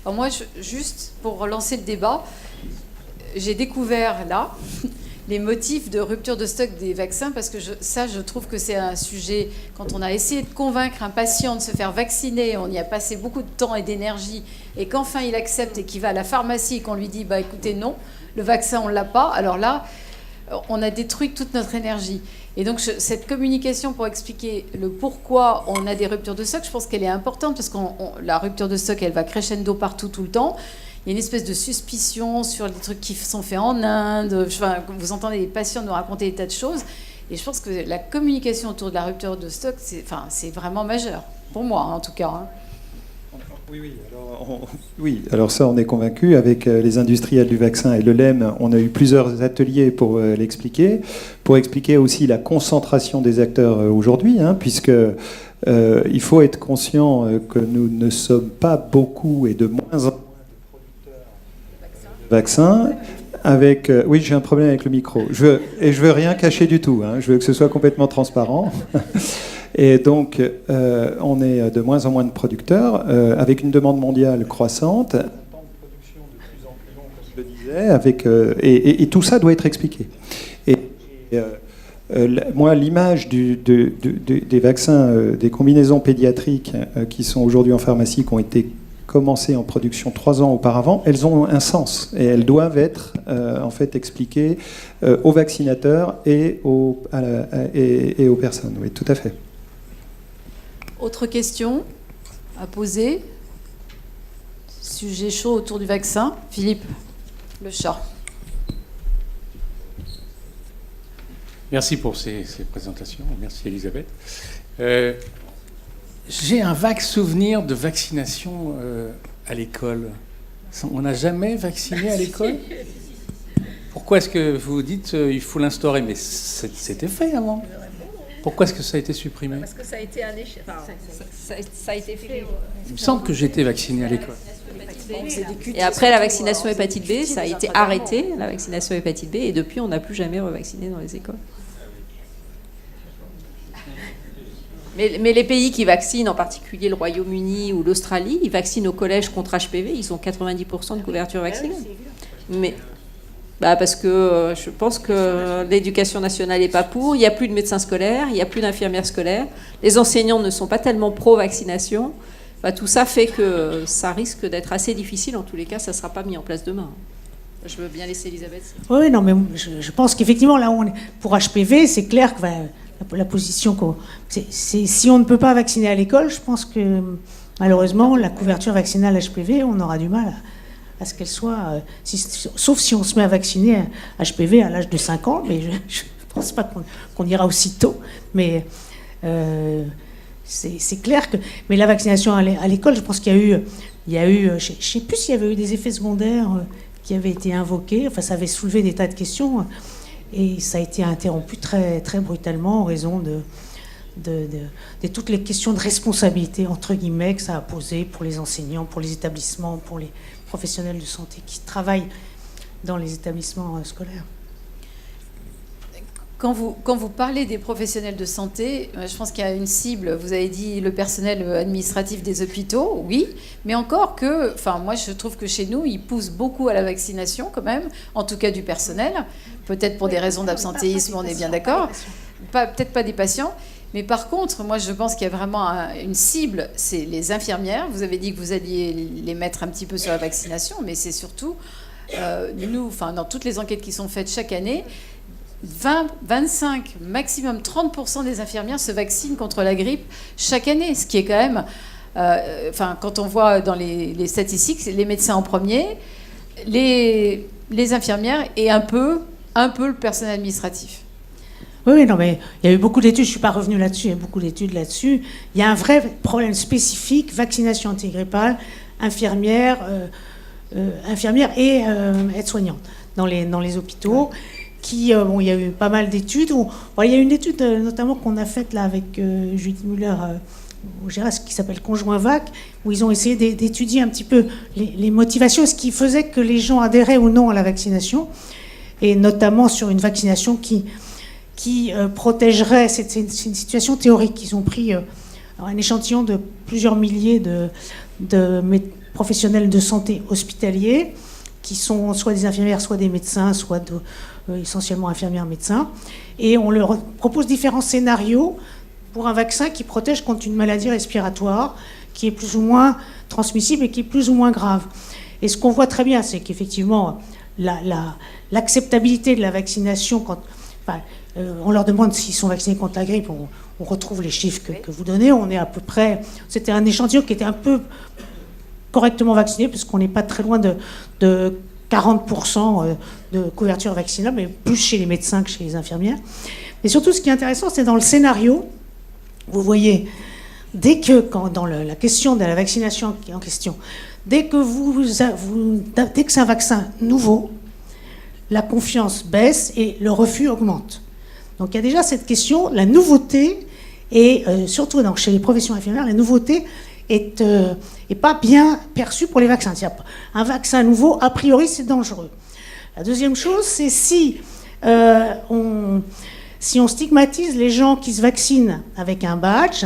Alors moi, juste pour relancer le débat, j'ai découvert là les motifs de rupture de stock des vaccins, parce que je trouve que c'est un sujet, quand on a essayé de convaincre un patient de se faire vacciner, on y a passé beaucoup de temps et d'énergie, et qu'enfin il accepte et qu'il va à la pharmacie et qu'on lui dit, bah écoutez, non, le vaccin on ne l'a pas, alors là, on a détruit toute notre énergie. Et donc cette communication pour expliquer le pourquoi on a des ruptures de stock, je pense qu'elle est importante, parce que la rupture de stock, elle va crescendo partout tout le temps. Il y a une espèce de suspicion sur les trucs qui sont faits en Inde. Enfin, vous entendez les patients nous raconter des tas de choses. Et je pense que la communication autour de la rupture de stock, c'est vraiment majeur. Pour moi, en tout cas. Oui, alors ça, on est convaincu. Avec les industriels du vaccin et le LEM, on a eu plusieurs ateliers pour l'expliquer. Pour expliquer aussi la concentration des acteurs aujourd'hui, puisque il faut être conscient que nous ne sommes pas beaucoup et de moins en moins vaccin avec oui, j'ai un problème avec le micro. Je veux rien cacher du tout. Je veux que ce soit complètement transparent. Et donc, on est de moins en moins de producteurs, avec une demande mondiale croissante, un temps de production de plus en plus long, comme je le disais, et tout ça doit être expliqué. Moi, l'image des vaccins, des combinaisons pédiatriques qui sont aujourd'hui en pharmacie, qui ont été commencées en production 3 ans auparavant, elles ont un sens et elles doivent être en fait expliquées aux vaccinateurs et aux personnes. Oui, tout à fait. Autre question à poser? Sujet chaud autour du vaccin. Philippe, le chat. Merci pour ces présentations. Merci Elisabeth. J'ai un vague souvenir de vaccination à l'école. On n'a jamais vacciné à l'école? Pourquoi est-ce que vous dites qu'il faut l'instaurer? Mais c'était fait avant. Pourquoi est-ce que ça a été supprimé? Parce que ça a été un échec. Enfin, ça a été fait. Il me semble que j'ai été vacciné à l'école. Et après la vaccination hépatite B, ça a été arrêté, la vaccination hépatite B, et depuis on n'a plus jamais revacciné dans les écoles. Mais les pays qui vaccinent, en particulier le Royaume-Uni ou l'Australie, ils vaccinent au collège contre HPV, ils ont 90% de couverture vaccinale. Mais parce que je pense que l'éducation nationale n'est pas pour, il n'y a plus de médecins scolaires, il n'y a plus d'infirmières scolaires, les enseignants ne sont pas tellement pro-vaccination. Tout ça fait que ça risque d'être assez difficile, en tous les cas, ça ne sera pas mis en place demain. Je veux bien laisser Elisabeth. Oui, non, mais je pense qu'effectivement, là, pour HPV, c'est clair que la position, si on ne peut pas vacciner à l'école, je pense que malheureusement, la couverture vaccinale HPV, on aura du mal à ce qu'elle soit, sauf si on se met à vacciner HPV à l'âge de 5 ans, mais je ne pense pas qu'on ira aussi tôt. Mais c'est clair que... Mais la vaccination à l'école, je pense qu'il y a eu je ne sais plus s'il y avait eu des effets secondaires qui avaient été invoqués, enfin ça avait soulevé des tas de questions, et ça a été interrompu très, très brutalement en raison de toutes les questions de responsabilité, entre guillemets, que ça a posé pour les enseignants, pour les établissements, pour les professionnels de santé qui travaillent dans les établissements scolaires. Quand vous parlez des professionnels de santé, je pense qu'il y a une cible. Vous avez dit le personnel administratif des hôpitaux, oui, mais encore que, moi je trouve que chez nous, ils poussent beaucoup à la vaccination quand même, en tout cas du personnel, peut-être pour des raisons d'absentéisme, on est bien d'accord, peut-être pas des patients, mais par contre, moi je pense qu'il y a vraiment une cible, c'est les infirmières. Vous avez dit que vous alliez les mettre un petit peu sur la vaccination, mais c'est surtout, nous, dans toutes les enquêtes qui sont faites chaque année, 20, 25, maximum 30% des infirmières se vaccinent contre la grippe chaque année, ce qui est quand même, quand on voit dans les statistiques, les médecins en premier, les infirmières et un peu le personnel administratif. Oui, non, mais il y a eu beaucoup d'études, je ne suis pas revenue là-dessus, il y a beaucoup d'études là-dessus. Il y a un vrai problème spécifique, vaccination antigrippale, infirmières et aides-soignantes dans les hôpitaux. Il y a eu pas mal d'études. Il y a une étude notamment qu'on a faite là avec Judith Müller au GERAS qui s'appelle Conjoint VAC, où ils ont essayé d'étudier un petit peu les motivations, ce qui faisait que les gens adhéraient ou non à la vaccination, et notamment sur une vaccination qui protégerait. C'est une situation théorique. Ils ont pris alors, un échantillon de plusieurs milliers de professionnels de santé hospitaliers, qui sont soit des infirmières, soit des médecins, soit essentiellement infirmières, médecins. Et on leur propose différents scénarios pour un vaccin qui protège contre une maladie respiratoire qui est plus ou moins transmissible et qui est plus ou moins grave. Et ce qu'on voit très bien, c'est qu'effectivement, l'acceptabilité de la vaccination, on leur demande s'ils sont vaccinés contre la grippe, on retrouve les chiffres que vous donnez, on est à peu près... C'était un échantillon qui était un peu correctement vacciné, puisqu'on n'est pas très loin de 40% de couverture vaccinale, mais plus chez les médecins que chez les infirmières. Et surtout, ce qui est intéressant, c'est dans le scénario, vous voyez, dès que la question de la vaccination qui est en question, dès que c'est un vaccin nouveau, la confiance baisse et le refus augmente. Donc il y a déjà cette question, la nouveauté, et surtout chez les professions infirmières, la nouveauté est pas bien perçue pour les vaccins. Un vaccin nouveau, a priori, c'est dangereux. La deuxième chose, c'est si on stigmatise les gens qui se vaccinent avec un badge,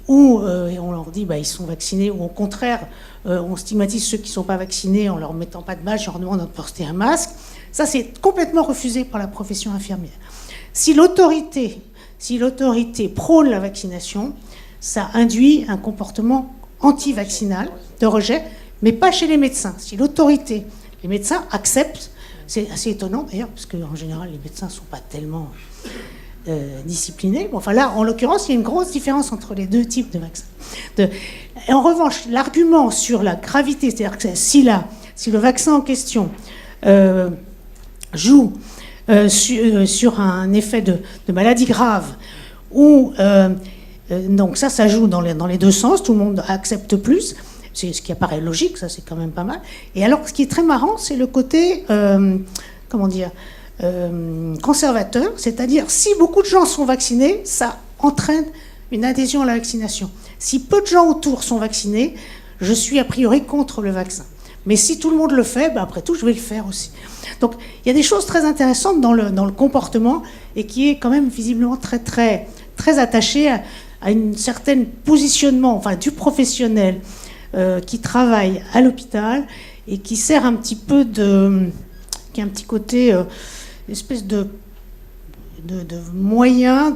ou on leur dit ils sont vaccinés, ou au contraire, on stigmatise ceux qui ne sont pas vaccinés en leur mettant pas de badge, en leur demandant de porter un masque. Ça, c'est complètement refusé par la profession infirmière. Si l'autorité prône la vaccination, ça induit un comportement anti-vaccinal, de rejet, mais pas chez les médecins. Si les médecins acceptent, c'est assez étonnant d'ailleurs, parce qu'en général, les médecins ne sont pas tellement disciplinés. Bon, enfin là, en l'occurrence, il y a une grosse différence entre les deux types de vaccins. Et en revanche, l'argument sur la gravité, c'est-à-dire que si le vaccin en question joue sur un effet de maladie grave, ou donc ça joue dans les deux sens, tout le monde accepte plus, c'est ce qui apparaît logique, ça c'est quand même pas mal. Et alors, ce qui est très marrant, c'est le côté, conservateur, c'est-à-dire si beaucoup de gens sont vaccinés, ça entraîne une adhésion à la vaccination. Si peu de gens autour sont vaccinés, je suis a priori contre le vaccin. Mais si tout le monde le fait, après tout, je vais le faire aussi. Donc, il y a des choses très intéressantes dans le comportement et qui est quand même visiblement très, très, très attaché à un certain positionnement, du professionnel qui travaille à l'hôpital et qui sert un petit peu qui a un petit côté, espèce de moyen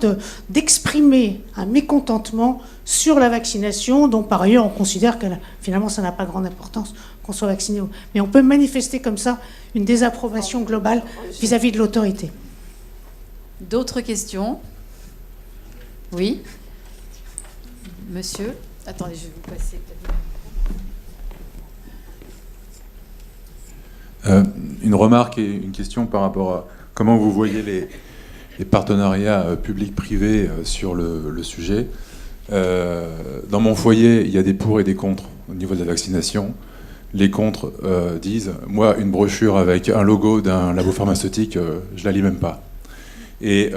d'exprimer un mécontentement sur la vaccination, dont par ailleurs on considère que finalement ça n'a pas grande importance qu'on soit vacciné. Mais on peut manifester comme ça une désapprobation globale vis-à-vis de l'autorité. D'autres questions? Oui. Monsieur? Attendez, je vais vous passer peut-être. Une remarque et une question par rapport à comment vous voyez les partenariats publics-privés sur le sujet. Dans mon foyer, il y a des pour et des contre au niveau de la vaccination. Les contre disent « Moi, une brochure avec un logo d'un labo pharmaceutique, je ne la lis même pas ». Et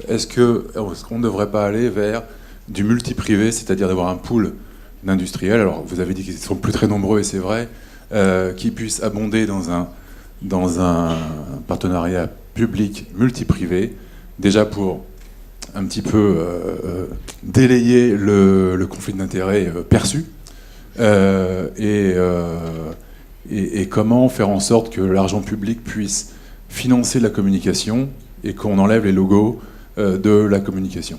est-ce qu'on ne devrait pas aller vers du multi-privé, c'est-à-dire d'avoir un pool d'industriels, alors vous avez dit qu'ils sont plus très nombreux et c'est vrai, qui puissent abonder dans un partenariat public multi-privé, déjà pour un petit peu délayer le conflit d'intérêts perçu, et comment faire en sorte que l'argent public puisse financer la communication et qu'on enlève les logos de la communication.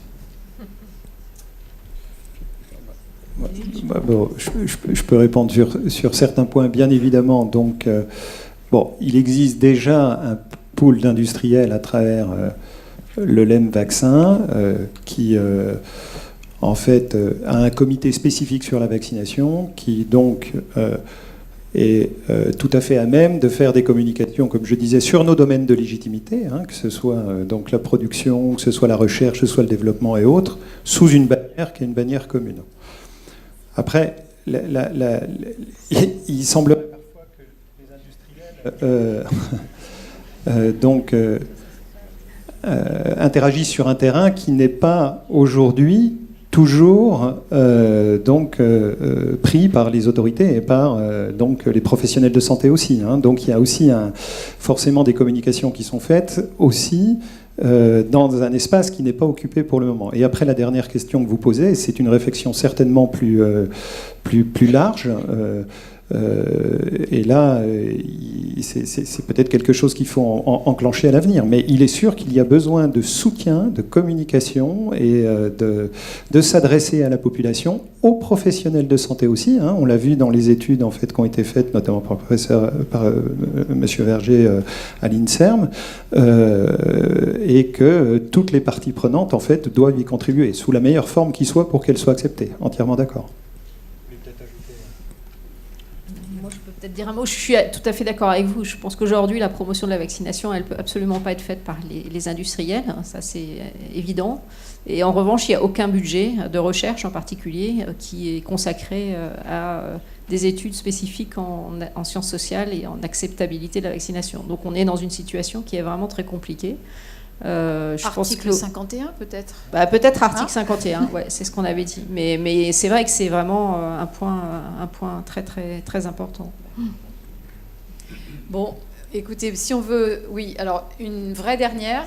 Bon, je peux répondre sur certains points, bien évidemment. Donc, il existe déjà un pool d'industriels à travers le LEM Vaccin qui, en fait, a un comité spécifique sur la vaccination qui, donc, est tout à fait à même de faire des communications, comme je disais, sur nos domaines de légitimité, que ce soit donc la production, que ce soit la recherche, que ce soit le développement et autres, sous une bannière qui est une bannière commune. Après, il semblerait parfois que les industriels interagissent sur un terrain qui n'est pas aujourd'hui toujours pris par les autorités et par les professionnels de santé aussi. Donc il y a aussi forcément des communications qui sont faites aussi dans un espace qui n'est pas occupé pour le moment. Et après la dernière question que vous posez, c'est une réflexion certainement plus large. Et là, c'est peut-être quelque chose qu'il faut enclencher à l'avenir. Mais il est sûr qu'il y a besoin de soutien, de communication et de s'adresser à la population, aux professionnels de santé aussi. Hein. On l'a vu dans les études en fait, qui ont été faites, notamment par M. Verger à l'INSERM, et que toutes les parties prenantes en fait, doivent y contribuer, sous la meilleure forme qui soit pour qu'elle soit acceptée. Entièrement d'accord. Peut-être dire un mot, je suis tout à fait d'accord avec vous. Je pense qu'aujourd'hui, la promotion de la vaccination, elle ne peut absolument pas être faite par les industriels, ça c'est évident. Et en revanche, il n'y a aucun budget de recherche en particulier qui est consacré à des études spécifiques en sciences sociales et en acceptabilité de la vaccination. Donc on est dans une situation qui est vraiment très compliquée. Article 51 peut-être peut-être article 51, ouais, c'est ce qu'on avait dit. Mais c'est vrai que c'est vraiment un point très, très, très important. Bon, écoutez, si on veut... Oui, alors une vraie dernière.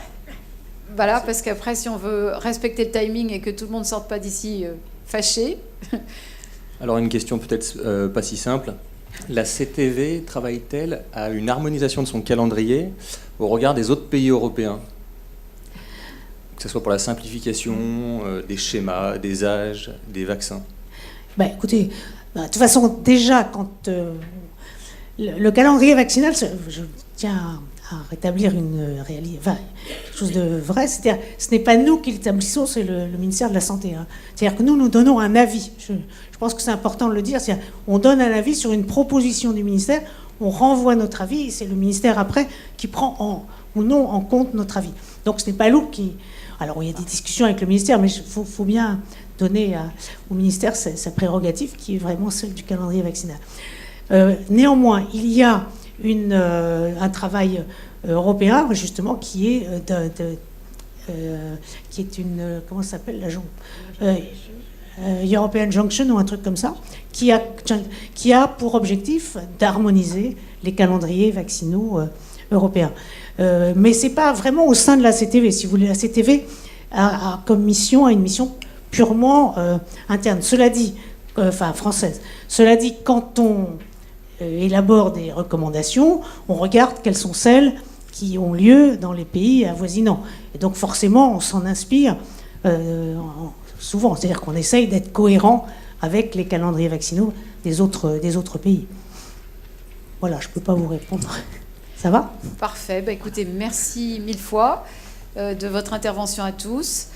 Voilà, parce qu'après, si on veut respecter le timing et que tout le monde ne sorte pas d'ici fâché... Alors une question peut-être pas si simple. La CTV travaille-t-elle à une harmonisation de son calendrier au regard des autres pays européens ? Que ce soit pour la simplification des schémas, des âges, des vaccins. Écoutez, de toute façon, déjà, quand le calendrier vaccinal, je tiens à rétablir quelque chose de vrai, c'est-à-dire ce n'est pas nous qui l'établissons, c'est le ministère de la Santé. Hein. C'est-à-dire que nous donnons un avis. Je pense que c'est important de le dire. C'est-à-dire, on donne un avis sur une proposition du ministère, on renvoie notre avis, et c'est le ministère après qui prend ou non en compte notre avis. Donc ce n'est pas nous qui... Alors, il y a des discussions avec le ministère, mais il faut bien donner au ministère sa prérogative, qui est vraiment celle du calendrier vaccinal. Néanmoins, il y a un travail européen, justement, qui est une... Comment ça s'appelle, European Junction, ou un truc comme ça, qui a pour objectif d'harmoniser les calendriers vaccinaux européens. Mais ce n'est pas vraiment au sein de la CTV. Si vous voulez, la CTV a une mission purement interne. Cela dit, française. Cela dit, quand on élabore des recommandations, on regarde quelles sont celles qui ont lieu dans les pays avoisinants. Et donc forcément, on s'en inspire souvent. C'est-à-dire qu'on essaye d'être cohérent avec les calendriers vaccinaux des autres pays. Voilà, je ne peux pas vous répondre. Ça va ? Parfait. Écoutez, merci mille fois de votre intervention à tous.